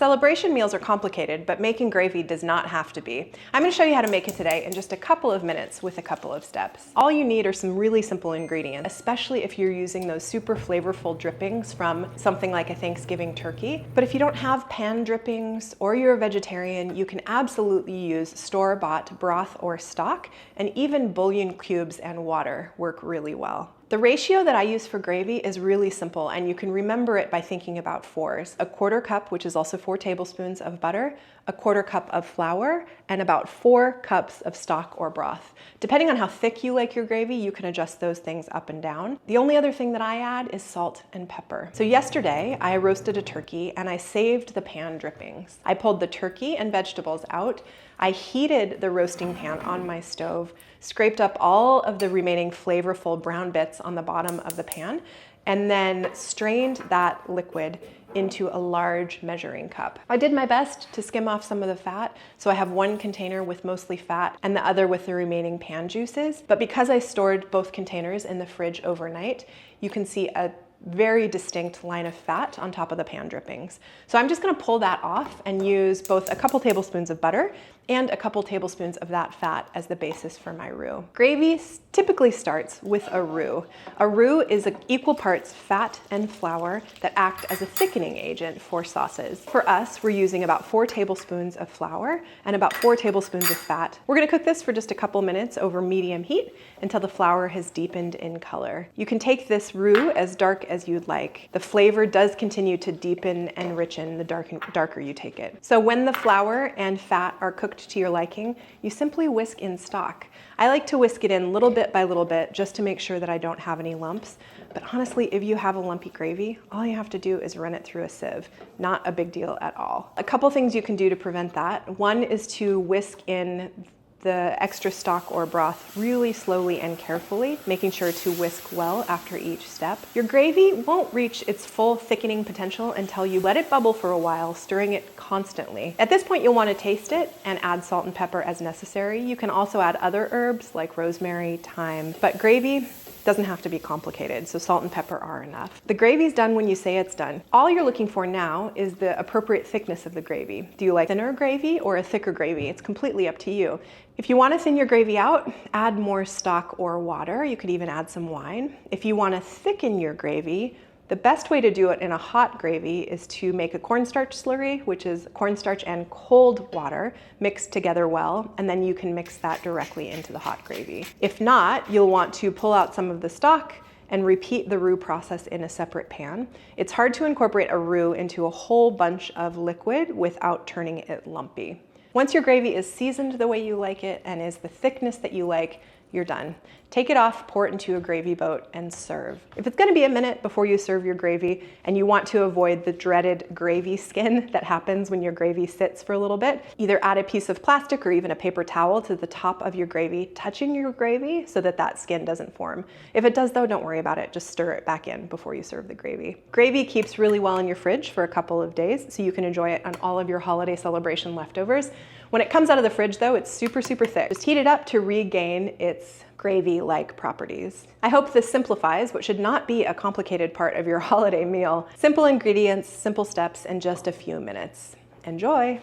Celebration meals are complicated, but making gravy does not have to be. I'm going to show you how to make it today in just a couple of minutes with a couple of steps. All you need are some really simple ingredients, especially if you're using those super flavorful drippings from something like a Thanksgiving turkey. But if you don't have pan drippings or you're a vegetarian, you can absolutely use store-bought broth or stock, and even bouillon cubes and water work really well. The ratio that I use for gravy is really simple, and you can remember it by thinking about fours. A quarter cup, which is also 4 tablespoons of butter, a quarter cup of flour, and about 4 cups of stock or broth. Depending on how thick you like your gravy, you can adjust those things up and down. The only other thing that I add is salt and pepper. So yesterday, I roasted a turkey and I saved the pan drippings. I pulled the turkey and vegetables out. I heated the roasting pan on my stove, scraped up all of the remaining flavorful brown bits on the bottom of the pan, and then strained that liquid into a large measuring cup. I did my best to skim off some of the fat, so I have one container with mostly fat and the other with the remaining pan juices. But because I stored both containers in the fridge overnight, you can see a very distinct line of fat on top of the pan drippings. So I'm just gonna pull that off and use both a couple tablespoons of butter and a couple tablespoons of that fat as the basis for my roux. Gravy typically starts with a roux. A roux is equal parts fat and flour that act as a thickening agent for sauces. For us, we're using about 4 tablespoons of flour and about 4 tablespoons of fat. We're gonna cook this for just a couple minutes over medium heat until the flour has deepened in color. You can take this roux as dark as you'd like. The flavor does continue to deepen and richen the darker you take it. So when the flour and fat are cooked to your liking, you simply whisk in stock. I like to whisk it in little bit by little bit just to make sure that I don't have any lumps. But honestly, if you have a lumpy gravy, all you have to do is run it through a sieve. Not a big deal at all. A couple things you can do to prevent that. One is to whisk in the extra stock or broth really slowly and carefully, making sure to whisk well after each step. Your gravy won't reach its full thickening potential until you let it bubble for a while, stirring it constantly. At this point, you'll want to taste it and add salt and pepper as necessary. You can also add other herbs like rosemary, thyme, but gravy doesn't have to be complicated, so salt and pepper are enough. The gravy's done when you say it's done. All you're looking for now is the appropriate thickness of the gravy. Do you like thinner gravy or a thicker gravy? It's completely up to you. If you want to thin your gravy out, add more stock or water. You could even add some wine. If you want to thicken your gravy, the best way to do it in a hot gravy is to make a cornstarch slurry, which is cornstarch and cold water mixed together well, and then you can mix that directly into the hot gravy. If not, you'll want to pull out some of the stock and repeat the roux process in a separate pan. It's hard to incorporate a roux into a whole bunch of liquid without turning it lumpy. Once your gravy is seasoned the way you like it and is the thickness that you like, you're done. Take it off, pour it into a gravy boat, and serve. If it's gonna be a minute before you serve your gravy and you want to avoid the dreaded gravy skin that happens when your gravy sits for a little bit, either add a piece of plastic or even a paper towel to the top of your gravy, touching your gravy so that that skin doesn't form. If it does though, don't worry about it. Just stir it back in before you serve the gravy. Gravy keeps really well in your fridge for a couple of days, so you can enjoy it on all of your holiday celebration leftovers. When it comes out of the fridge though, it's super, super thick. Just heat it up to regain its gravy-like properties. I hope this simplifies what should not be a complicated part of your holiday meal. Simple ingredients, simple steps, and just a few minutes. Enjoy!